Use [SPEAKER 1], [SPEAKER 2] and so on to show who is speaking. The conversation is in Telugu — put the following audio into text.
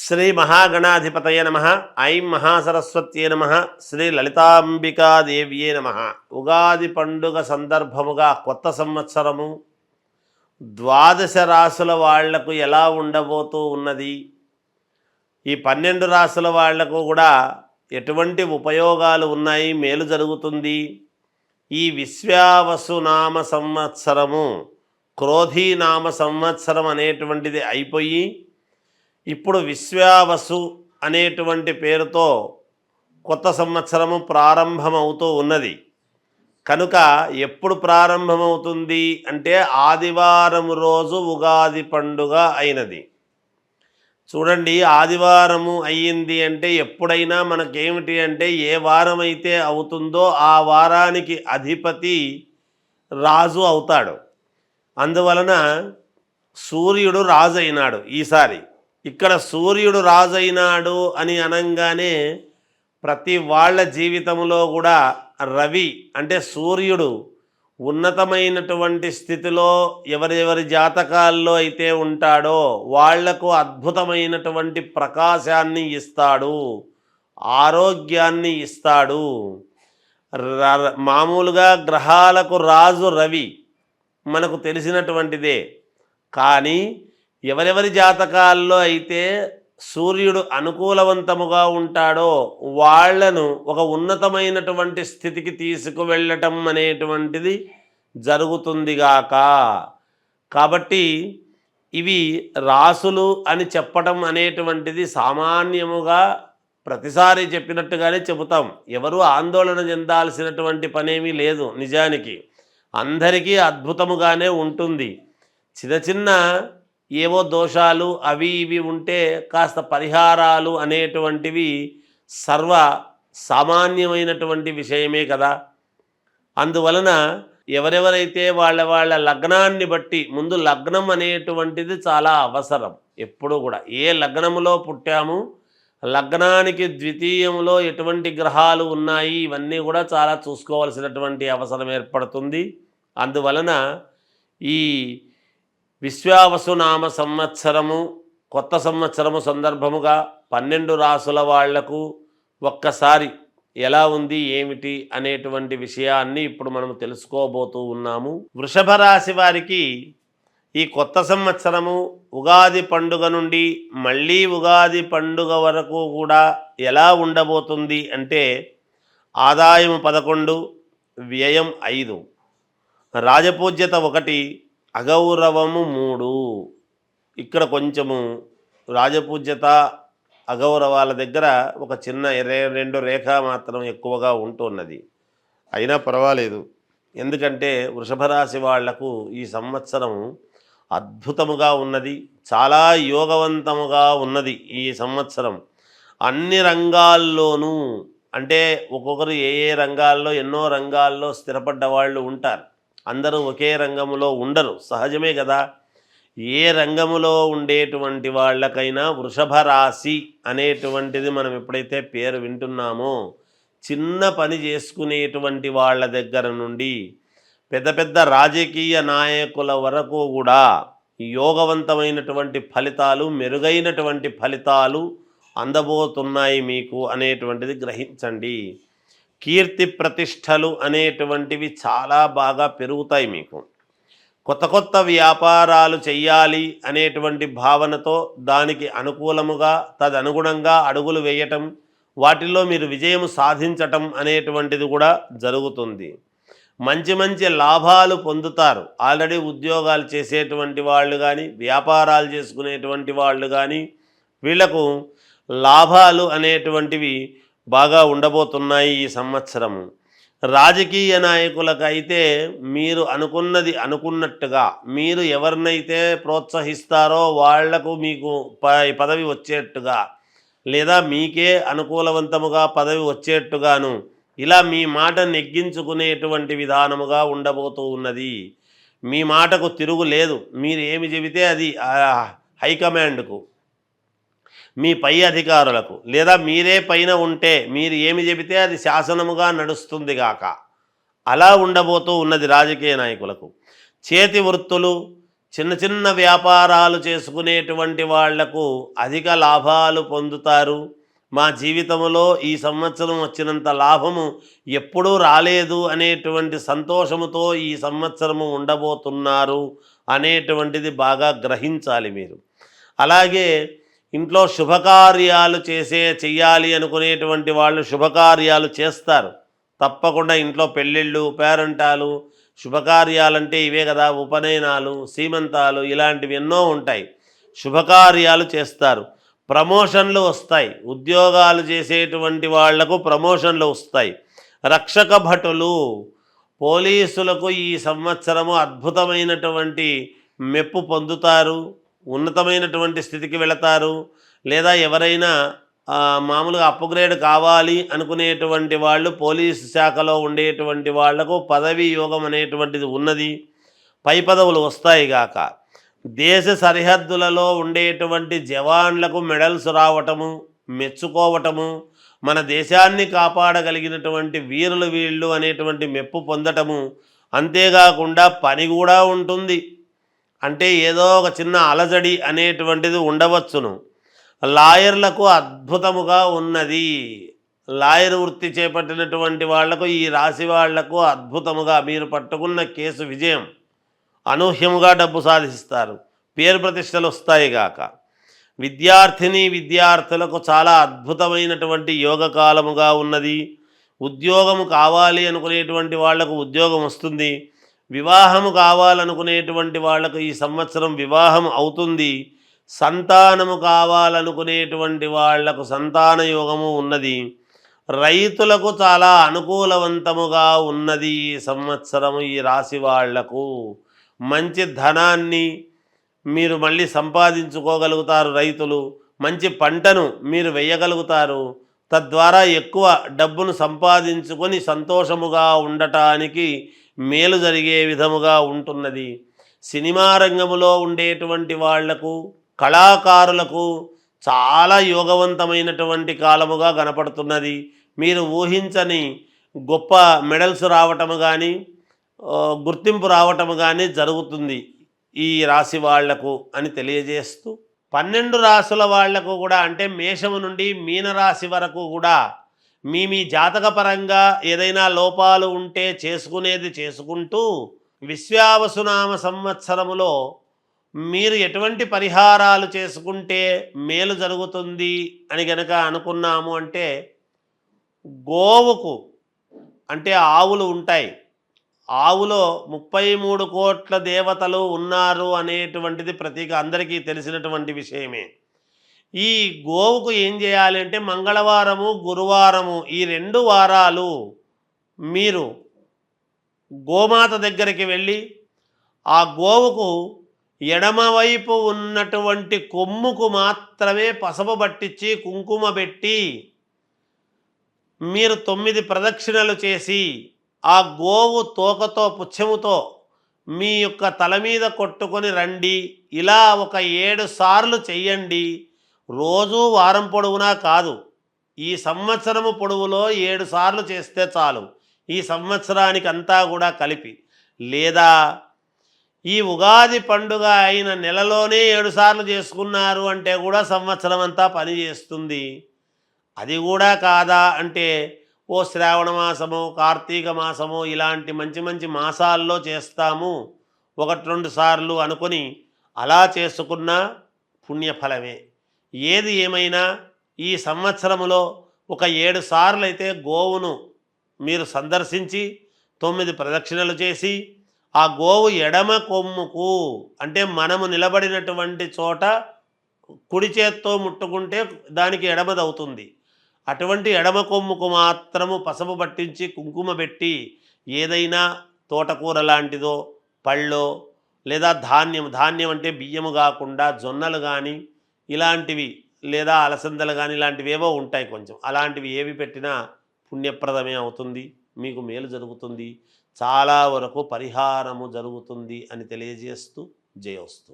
[SPEAKER 1] శ్రీ మహాగణాధిపతయ నమ. ఐం మహాసరస్వత్యే నమ. శ్రీ లలితాంబికాదేవ్యే నమ. ఉగాది పండుగ సందర్భముగా కొత్త సంవత్సరము ద్వాదశ రాసుల వాళ్లకు ఎలా ఉండబోతూ ఉన్నది, ఈ 12 రాసుల వాళ్లకు కూడా ఎటువంటి ఉపయోగాలు ఉన్నాయి, మేలు జరుగుతుంది. ఈ విశ్వావసునామ సంవత్సరము క్రోధీనామ సంవత్సరం అనేటువంటిది అయిపోయి ఇప్పుడు విశ్వావసు అనేటువంటి పేరుతో కొత్త సంవత్సరము ప్రారంభమవుతూ ఉన్నది. కనుక ఎప్పుడు ప్రారంభమవుతుంది అంటే ఆదివారం రోజు ఉగాది పండుగ అయినది. చూడండి, ఆదివారము అయ్యింది అంటే ఎప్పుడైనా మనకేమిటి అంటే ఏ వారం అయితే అవుతుందో ఆ వారానికి అధిపతి రాజు అవుతాడు. అందువలన సూర్యుడు రాజు అయినాడు ఈసారి. ఇక్కడ సూర్యుడు రాజైనాడు అని అనంగానే ప్రతి వాళ్ళ జీవితంలో కూడా రవి అంటే సూర్యుడు ఉన్నతమైనటువంటి స్థితిలో ఎవరెవరి జాతకాల్లో అయితే ఉంటాడో వాళ్లకు అద్భుతమైనటువంటి ప్రకాశాన్ని ఇస్తాడు, ఆరోగ్యాన్ని ఇస్తాడు. మామూలుగా గ్రహాలకు రాజు రవి మనకు తెలిసినటువంటిదే. కానీ ఎవరెవరి జాతకాల్లో అయితే సూర్యుడు అనుకూలవంతముగా ఉంటాడో వాళ్లను ఒక ఉన్నతమైనటువంటి స్థితికి తీసుకువెళ్ళటం అనేటువంటిది జరుగుతుందిగాక. కాబట్టి ఇవి రాసులు అని చెప్పటం అనేటువంటిది సామాన్యముగా ప్రతిసారి చెప్పినట్టుగానే చెబుతాం. ఎవరు ఆందోళన చెందాల్సినటువంటి పనేమీ లేదు. నిజానికి అందరికీ అద్భుతముగానే ఉంటుంది. చిన్న చిన్న ఏవో దోషాలు అవి ఇవి ఉంటే కాస్త పరిహారాలు అనేటువంటివి సర్వ సామాన్యమైనటువంటి విషయమే కదా. అందువలన ఎవరెవరైతే వాళ్ళ లగ్నాన్ని బట్టి, ముందు లగ్నం అనేటువంటిది చాలా అవసరం. ఎప్పుడు కూడా ఏ లగ్నములో పుట్టాము, లగ్నానికి ద్వితీయంలో ఎటువంటి గ్రహాలు ఉన్నాయి, ఇవన్నీ కూడా చాలా చూసుకోవాల్సినటువంటి అవసరం ఏర్పడుతుంది. అందువలన ఈ విశ్వావసునామ సంవత్సరము కొత్త సంవత్సరము సందర్భముగా 12 రాసుల వాళ్లకు ఒక్కసారి ఎలా ఉంది ఏమిటి అనేటువంటి విషయాన్ని ఇప్పుడు మనం తెలుసుకోబోతూ ఉన్నాము. వృషభ రాశి వారికి ఈ కొత్త సంవత్సరము ఉగాది పండుగ నుండి మళ్ళీ ఉగాది పండుగ వరకు కూడా ఎలా ఉండబోతుంది అంటే ఆదాయం 11, వ్యయం 5, రాజపూజ్యత 1, అగౌరవము 3. ఇక్కడ కొంచెము రాజపూజ్యత అగౌరవాల దగ్గర ఒక చిన్న 2 రేఖ మాత్రం ఎక్కువగా ఉంటున్నది. అయినా పర్వాలేదు, ఎందుకంటే వృషభ రాశి వాళ్లకు ఈ సంవత్సరం అద్భుతముగా ఉన్నది, చాలా యోగవంతముగా ఉన్నది. ఈ సంవత్సరం అన్ని రంగాల్లోనూ, అంటే ఒక్కొక్కరు ఏ ఏ రంగాల్లో ఎన్నో రంగాల్లో స్థిరపడ్డ వాళ్ళు ఉంటారు. అందరూ ఒకే రంగములో ఉండరు, సహజమే కదా. ఏ రంగములో ఉండేటువంటి వాళ్ళకైనా వృషభ రాశి అనేటువంటిది మనం ఎప్పుడైతే పేరు వింటున్నామో, చిన్న పని చేసుకునేటువంటి వాళ్ళ దగ్గర నుండి పెద్ద పెద్ద రాజకీయ నాయకుల వరకు కూడా యోగవంతమైనటువంటి ఫలితాలు, మెరుగైనటువంటి ఫలితాలు అందబోతున్నాయి మీకు అనేటువంటిది గ్రహించండి. కీర్తి ప్రతిష్టలు అనేటువంటివి చాలా బాగా పెరుగుతాయి మీకు. కొత్త కొత్త వ్యాపారాలు చెయ్యాలి అనేటువంటి భావనతో దానికి అనుకూలముగా తదనుగుణంగా అడుగులు వేయటం, వాటిల్లో మీరు విజయం సాధించటం అనేటువంటిది కూడా జరుగుతుంది. మంచి మంచి లాభాలు పొందుతారు. ఆల్రెడీ ఉద్యోగాలు చేసేటువంటి వాళ్ళు కానీ, వ్యాపారాలు చేసుకునేటువంటి వాళ్ళు కానీ, వీళ్లకు లాభాలు అనేటువంటివి బాగా ఉండబోతున్నాయి ఈ సంవత్సరము. రాజకీయ నాయకులకైతే మీరు అనుకున్నది అనుకున్నట్టుగా, మీరు ఎవరినైతే ప్రోత్సహిస్తారో వాళ్లకు మీకు పదవి వచ్చేట్టుగా, లేదా మీకే అనుకూలవంతముగా పదవి వచ్చేట్టుగాను ఇలా మీ మాట నెగ్గించుకునేటువంటి విధానముగా ఉండబోతూ ఉన్నది. మీ మాటకు తిరుగు లేదు. మీరు ఏమి చెబితే అది హైకమాండ్కు, మీ పై అధికారులకు, లేదా మీరే పైన ఉంటే మీరు ఏమి చెబితే అది శాసనముగా నడుస్తుంది గాక. అలా ఉండబోతూ ఉన్నది రాజకీయ నాయకులకు. చేతి వృత్తులు, చిన్న చిన్న వ్యాపారాలు చేసుకునేటువంటి వాళ్లకు అధిక లాభాలు పొందుతారు. మా జీవితంలో ఈ సంవత్సరం వచ్చినంత లాభము ఎప్పుడూ రాలేదు అనేటువంటి సంతోషముతో ఈ సంవత్సరము ఉండబోతున్నారు అనేటువంటిది బాగా గ్రహించాలి మీరు. అలాగే ఇంట్లో శుభకార్యాలు చెయ్యాలి అనుకునేటువంటి వాళ్ళు శుభకార్యాలు చేస్తారు. తప్పకుండా ఇంట్లో పెళ్ళిళ్ళు, పేరంటాలు, శుభకార్యాలంటే ఇవే కదా, ఉపనయనాలు, సీమంతాలు ఇలాంటివి ఎన్నో ఉంటాయి. శుభకార్యాలు చేస్తారు. ప్రమోషన్లు వస్తాయి. ఉద్యోగాలు చేసేటువంటి వాళ్లకు ప్రమోషన్లు వస్తాయి. రక్షక భటులు, పోలీసులకు ఈ సంవత్సరము అద్భుతమైనటువంటి మెప్పు పొందుతారు. ఉన్నతమైనటువంటి స్థితికి వెళతారు. లేదా ఎవరైనా మామూలుగా అప్గ్రేడ్ కావాలి అనుకునేటువంటి వాళ్ళు పోలీసు శాఖలో ఉండేటువంటి వాళ్లకు పదవీ యోగం అనేటువంటిది ఉన్నది. పై పదవులు వస్తాయి గాక. దేశ సరిహద్దులలో ఉండేటువంటి జవాన్లకు మెడల్స్ రావటము, మెచ్చుకోవటము, మన దేశాన్ని కాపాడగలిగినటువంటి వీరులు వీళ్ళు అనేటువంటి మెప్పు పొందటము. అంతేకాకుండా పని కూడా ఉంటుంది. అంటే ఏదో ఒక చిన్న అలజడి అనేటువంటిది ఉండవచ్చును. లాయర్లకు అద్భుతముగా ఉన్నది. లాయర్ వృత్తి చేపట్టినటువంటి వాళ్లకు, ఈ రాశి వాళ్లకు అద్భుతముగా మీరు పట్టుకున్న కేసు విజయం, అనూహ్యముగా డబ్బు సాధిస్తారు. పేరు ప్రతిష్టలు వస్తాయి గాక. విద్యార్థులకు చాలా అద్భుతమైనటువంటి యోగకాలముగా ఉన్నది. ఉద్యోగము కావాలి అనుకునేటువంటి వాళ్లకు ఉద్యోగం వస్తుంది. వివాహము కావాలనుకునేటువంటి వాళ్లకు ఈ సంవత్సరం వివాహం అవుతుంది. సంతానము కావాలనుకునేటువంటి వాళ్లకు సంతాన యోగము ఉన్నది. రైతులకు చాలా అనుకూలవంతముగా ఉన్నది ఈ సంవత్సరము. ఈ రాశి వాళ్లకు మంచి ధనాన్ని మీరు మళ్ళీ సంపాదించుకోగలుగుతారు. రైతులు మంచి పంటను మీరు వేయగలుగుతారు. తద్వారా ఎక్కువ డబ్బును సంపాదించుకొని సంతోషముగా ఉండటానికి మేలు జరిగే విధముగా ఉంటున్నది. సినిమా రంగములో ఉండేటువంటి వాళ్లకు, కళాకారులకు చాలా యోగవంతమైనటువంటి కాలముగా కనపడుతున్నది. మీరు ఊహించని గొప్ప మెడల్స్ రావటము కానీ, గుర్తింపు రావటము కానీ జరుగుతుంది ఈ రాశి వాళ్లకు అని తెలియజేస్తూ, 12 రాశుల వాళ్లకు కూడా, అంటే మేషము నుండి మీనరాశి వరకు కూడా మీ జాతకపరంగా ఏదైనా లోపాలు ఉంటే చేసుకునేది చేసుకుంటూ, విశ్వావసునామ సంవత్సరములో మీరు ఎటువంటి పరిహారాలు చేసుకుంటే మేలు జరుగుతుంది అని గనక అనుకున్నాము అంటే, గోవుకు, అంటే ఆవులు ఉంటాయి, ఆవులో 33 కోట్ల దేవతలు ఉన్నారు అనేటువంటిది ప్రతీక అందరికీ తెలిసినటువంటి విషయమే. ఈ గోవుకు ఏం చేయాలి అంటే, మంగళవారము, గురువారము ఈ 2 వారాలు మీరు గోమాత దగ్గరికి వెళ్ళి ఆ గోవుకు ఎడమవైపు ఉన్నటువంటి కొమ్ముకు మాత్రమే పసుపు పట్టించి కుంకుమ పెట్టి మీరు 9 ప్రదక్షిణలు చేసి ఆ గోవు తోకతో, పుచ్చముతో మీ యొక్క తల మీద కొట్టుకొని రండి. ఇలా ఒక 7 సార్లు చెయ్యండి. రోజు వారం పొడవునా కాదు, ఈ సంవత్సరము పొడవులో 7 సార్లు చేస్తే చాలు, ఈ సంవత్సరానికి అంతా కూడా కలిపి. లేదా ఈ ఉగాది పండుగ అయిన నెలలోనే 7 సార్లు చేసుకున్నారు అంటే కూడా సంవత్సరం అంతా పని చేస్తుంది. అది కూడా కాదా అంటే, ఓ శ్రావణ మాసము, కార్తీక మాసము ఇలాంటి మంచి మంచి మాసాల్లో చేస్తాము 1-2 సార్లు అనుకొని అలా చేసుకున్న పుణ్యఫలమే. ఏది ఏమైనా ఈ సంవత్సరములో ఒక 7 సార్లు అయితే గోవును మీరు సందర్శించి 9 ప్రదక్షిణలు చేసి ఆ గోవు ఎడమ కొమ్ముకు, అంటే మనము నిలబడినటువంటి చోట కుడి చేత్తో ముట్టుకుంటే దానికి ఎడమదవుతుంది, అటువంటి ఎడమ కొమ్ముకు మాత్రము పసుపు పట్టించి కుంకుమ పెట్టి ఏదైనా తోటకూర లాంటిదో, పళ్ళో, లేదా ధాన్యం అంటే బియ్యము కాకుండా జొన్నలు కానీ ఇలాంటివి, లేదా అలసందలు కానీ ఇలాంటివి ఏవో ఉంటాయి కొంచెం, అలాంటివి ఏవి పెట్టినా పుణ్యప్రదమే అవుతుంది, మీకు మేలు జరుగుతుంది, చాలా వరకు పరిహారము జరుగుతుంది అని తెలియజేస్తూ జయోస్తు.